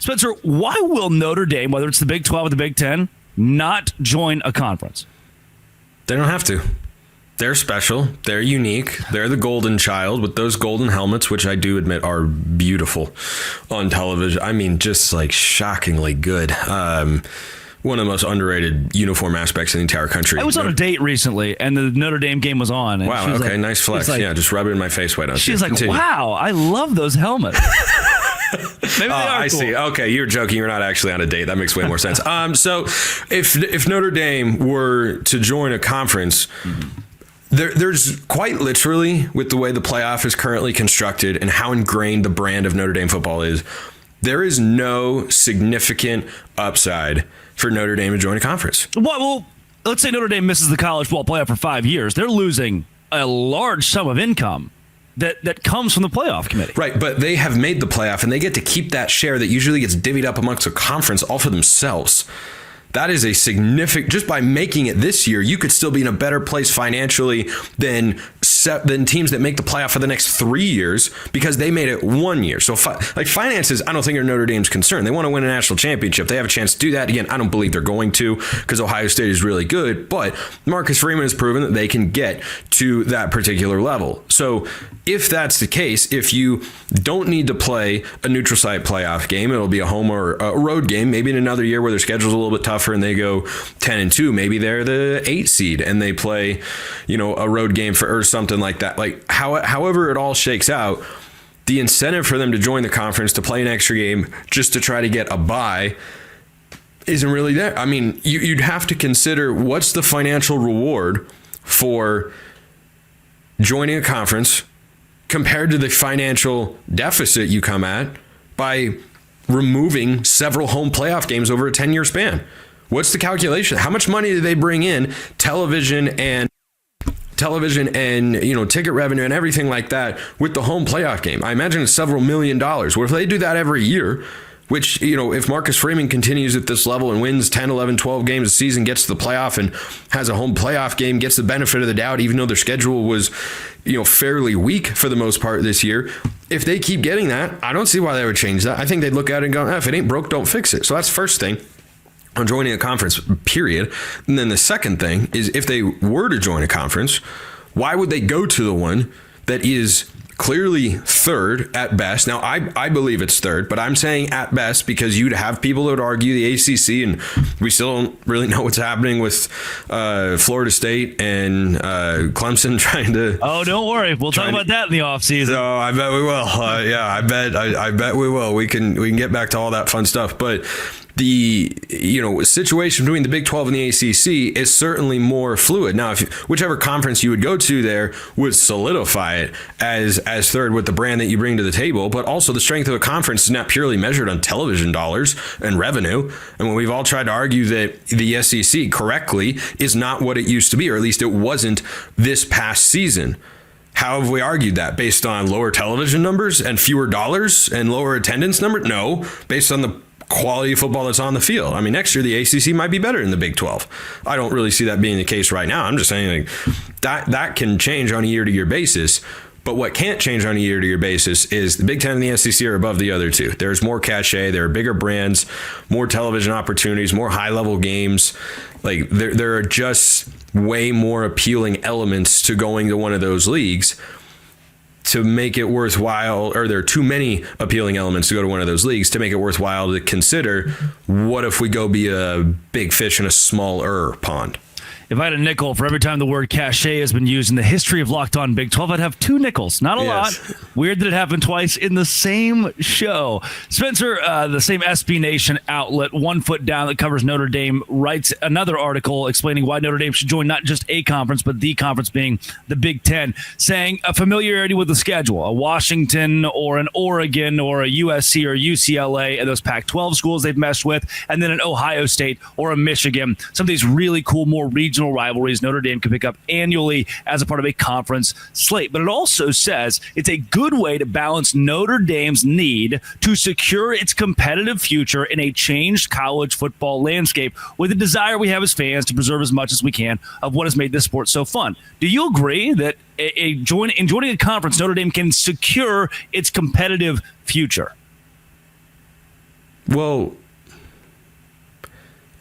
Spencer, why will Notre Dame, whether it's the Big 12 or the Big 10, not join a conference? They don't have to. They're special. They're unique. They're the golden child with those golden helmets, which I do admit are beautiful on television. I mean, just like shockingly good. One of the most underrated uniform aspects in the entire country. I was on a date recently, and the Notre Dame game was on. And wow, okay, nice flex. Like, yeah, just rub it in my face. Why don't you? She's like, continue. Wow, I love those helmets. Maybe they are I cool. see. Okay, you're joking. You're not actually on a date. That makes way more sense. So if Notre Dame were to join a conference, there's quite literally, with the way the playoff is currently constructed and how ingrained the brand of Notre Dame football is, there is no significant upside for Notre Dame to join a conference. Well, let's say Notre Dame misses the college football playoff for 5 years. They're losing a large sum of income that comes from the playoff committee. Right, but they have made the playoff, and they get to keep that share that usually gets divvied up amongst a conference all for themselves. That is a significant, just by making it this year, you could still be in a better place financially than teams that make the playoff for the next 3 years because they made it 1 year. So finances, I don't think are Notre Dame's concern. They want to win a national championship. They have a chance to do that. Again, I don't believe they're going to because Ohio State is really good, but Marcus Freeman has proven that they can get to that particular level. So if that's the case, if you don't need to play a neutral site playoff game, it'll be a home or a road game, maybe in another year where their schedule's a little bit tougher and they go 10-2, maybe they're the 8 seed and they play, a road game or something like that. Like however it all shakes out, the incentive for them to join the conference, to play an extra game just to try to get a bye, isn't really there. I mean, you'd have to consider what's the financial reward for joining a conference compared to the financial deficit you come at by removing several home playoff games over a 10-year span. What's the calculation? How much money do they bring in, television and ticket revenue and everything like that with the home playoff game? I imagine it's several $1 million. What if they do that every year? Which, if Marcus Freeman continues at this level and wins 10, 11, 12 games a season, gets to the playoff and has a home playoff game, gets the benefit of the doubt, even though their schedule was, fairly weak for the most part this year. If they keep getting that, I don't see why they would change that. I think they'd look at it and go, if it ain't broke, don't fix it. So that's the first thing on joining a conference, period. And then the second thing is, if they were to join a conference, why would they go to the one that is clearly third at best? Now, I believe it's third, but I'm saying at best because you'd have people that would argue the ACC, and we still don't really know what's happening with Florida State and Clemson trying to... Oh, don't worry. We'll talk about that in the offseason. So I bet we will. I bet we will. We can get back to all that fun stuff. But the situation between the Big 12 and the ACC is certainly more fluid. Now, whichever conference you would go to there would solidify it as third with the brand that you bring to the table, but also the strength of a conference is not purely measured on television dollars and revenue. And when we've all tried to argue that the SEC correctly is not what it used to be, or at least it wasn't this past season. How have we argued that? Based on lower television numbers and fewer dollars and lower attendance numbers? No, based on the quality of football that's on the field. I mean, next year the ACC might be better than the Big 12. I don't really see that being the case right now. I'm just saying that can change on a year-to-year basis. But what can't change on a year-to-year basis is the Big 10 and the SEC are above the other two. There's more cachet, there are bigger brands, more television opportunities, more high-level games. Like there are just way more appealing elements to going to one of those leagues to make it worthwhile, or there are too many appealing elements to go to one of those leagues to make it worthwhile to consider, what if we go be a big fish in a smaller pond? If I had a nickel for every time the word cachet has been used in the history of Locked On Big 12, I'd have 2 nickels. Not a lot. Weird that it happened twice in the same show. Spencer, the same SB Nation outlet, One Foot Down, that covers Notre Dame, writes another article explaining why Notre Dame should join not just a conference, but the conference being the Big 10, saying a familiarity with the schedule, a Washington or an Oregon or a USC or UCLA and those Pac-12 schools they've messed with, and then an Ohio State or a Michigan. Some of these really cool, more regional rivalries Notre Dame can pick up annually as a part of a conference slate. But it also says it's a good way to balance Notre Dame's need to secure its competitive future in a changed college football landscape with the desire we have as fans to preserve as much as we can of what has made this sport so fun. Do you agree that in joining a conference, Notre Dame can secure its competitive future? Well,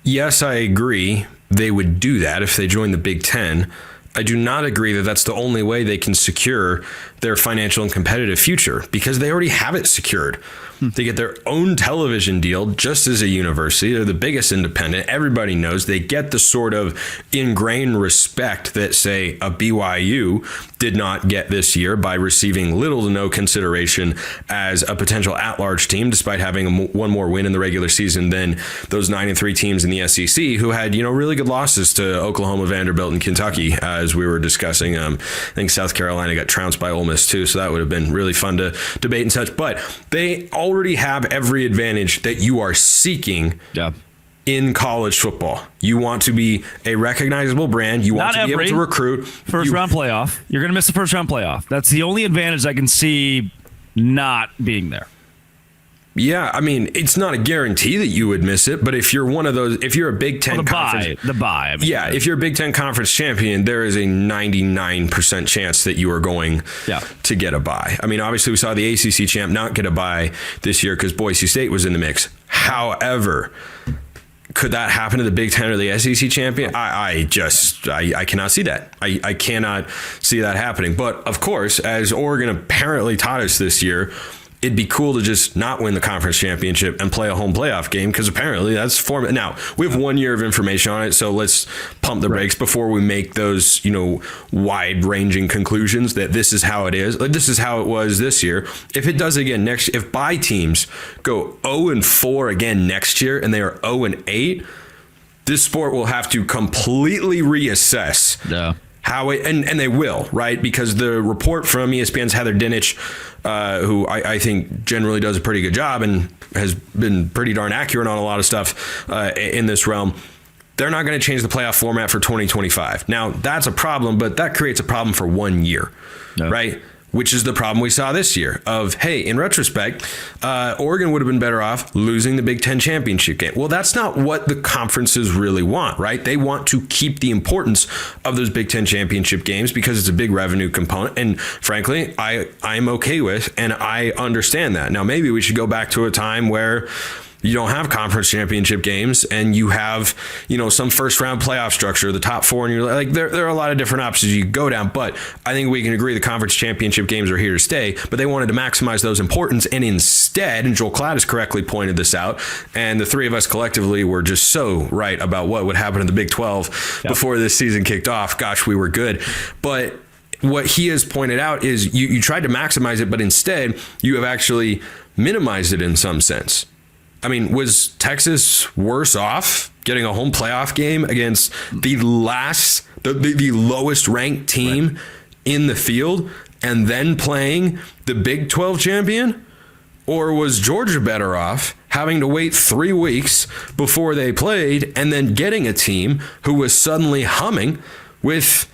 yes, I agree they would do that if they joined the Big Ten. I do not agree that that's the only way they can secure their financial and competitive future, because they already have it secured. They get their own television deal just as a university. They're the biggest independent. Everybody knows they get the sort of ingrained respect that, say, a BYU did not get this year by receiving little to no consideration as a potential at-large team, despite having one more win in the regular season than those 9-3 teams in the SEC who had, really good losses to Oklahoma, Vanderbilt, and Kentucky, as we were discussing. I think South Carolina got trounced by Ole Miss too, so that would have been really fun to debate and such. But they already have every advantage that you are seeking in college football. You want to be a recognizable brand. You want to be able to recruit. First round playoff. You're going to miss the first round playoff. That's the only advantage I can see not being there. Yeah, I mean, it's not a guarantee that you would miss it, but if you're one of those, if you're a Big Ten conference, the bye. I mean, if you're a Big Ten conference champion, there is a 99% chance that you are going to get a bye. I mean, obviously, we saw the ACC champ not get a bye this year because Boise State was in the mix. However, could that happen to the Big Ten or the SEC champion? I cannot see that. I cannot see that happening. But of course, as Oregon apparently taught us this year, it'd be cool to just not win the conference championship and play a home playoff game, because apparently that's form. Now, we have 1 year of information on it, so let's pump the brakes before we make those, wide-ranging conclusions that this is how it is. Like, this is how it was this year. If it does again next, if bye teams go 0-4 again next year and they are 0-8, this sport will have to completely reassess. Yeah. How it, and they will, right? Because the report from ESPN's Heather Dinich, who I think generally does a pretty good job and has been pretty darn accurate on a lot of stuff in this realm, they're not going to change the playoff format for 2025. Now, that's a problem, but that creates a problem for 1 year, right? Which is the problem we saw this year of, hey, in retrospect, Oregon would have been better off losing the Big Ten championship game. Well, that's not what the conferences really want, right? They want to keep the importance of those Big Ten championship games because it's a big revenue component. And frankly, I'm okay with, and I understand that. Now, maybe we should go back to a time where you don't have conference championship games and you have, some first round playoff structure, the top four, and you're like, there are a lot of different options you go down. But I think we can agree the conference championship games are here to stay, but they wanted to maximize those importance. And instead, and Joel Klatt has correctly pointed this out, and the three of us collectively were just so right about what would happen in the Big 12 before this season kicked off. Gosh, we were good. But what he has pointed out is you tried to maximize it, but instead you have actually minimized it in some sense. I mean, was Texas worse off getting a home playoff game against the lowest ranked team in the field and then playing the Big 12 champion? Or was Georgia better off having to wait 3 weeks before they played and then getting a team who was suddenly humming with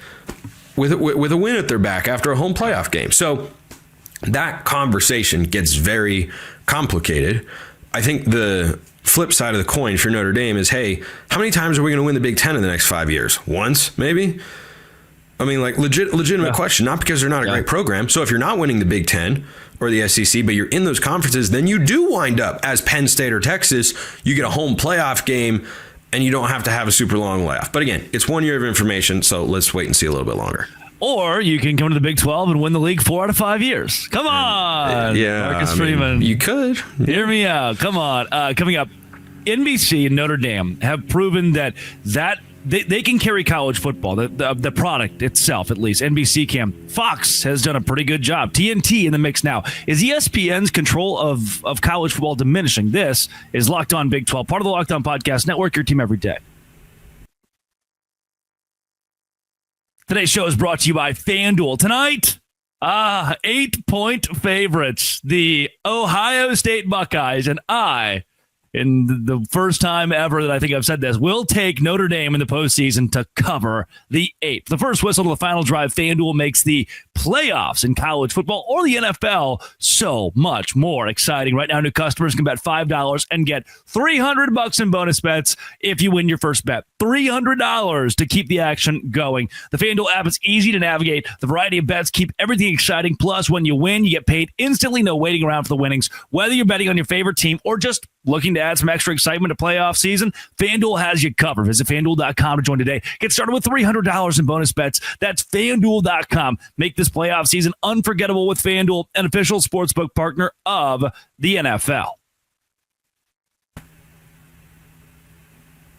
a win at their back after a home playoff game? So that conversation gets very complicated. I think the flip side of the coin for Notre Dame is, hey, how many times are we going to win the Big Ten in the next 5 years? Once, maybe? I mean, like, legitimate question, not because they're not a great program. So if you're not winning the Big Ten or the SEC, but you're in those conferences, then you do wind up as Penn State or Texas. You get a home playoff game and you don't have to have a super long layoff. But again, it's 1 year of information, so let's wait and see a little bit longer. Or you can come to the Big 12 and win the league 4 out of 5 years. Come on. Marcus Freeman. You could. Hear me out. Come on. Coming up, NBC and Notre Dame have proven that they can carry college football, the product itself, at least. NBC can. Fox has done a pretty good job. TNT in the mix now. Is ESPN's control of college football diminishing? This is Locked On Big 12, part of the Locked On Podcast Network, your team every day. Today's show is brought to you by FanDuel. Tonight, 8-point favorites, the Ohio State Buckeyes, and I, in the first time ever that I think I've said this, will take Notre Dame in the postseason to cover the 8. The first whistle to the final drive, FanDuel makes the playoffs in college football or the NFL so much more exciting. Right now, new customers can bet $5 and get $300 in bonus bets if you win your first bet. $300 to keep the action going. The FanDuel app is easy to navigate. The variety of bets keep everything exciting. Plus, when you win, you get paid instantly. No waiting around for the winnings. Whether you're betting on your favorite team or just looking to to add some extra excitement to playoff season? FanDuel has you covered. Visit FanDuel.com to join today. Get started with $300 in bonus bets. That's FanDuel.com. Make this playoff season unforgettable with FanDuel, an official sportsbook partner of the NFL.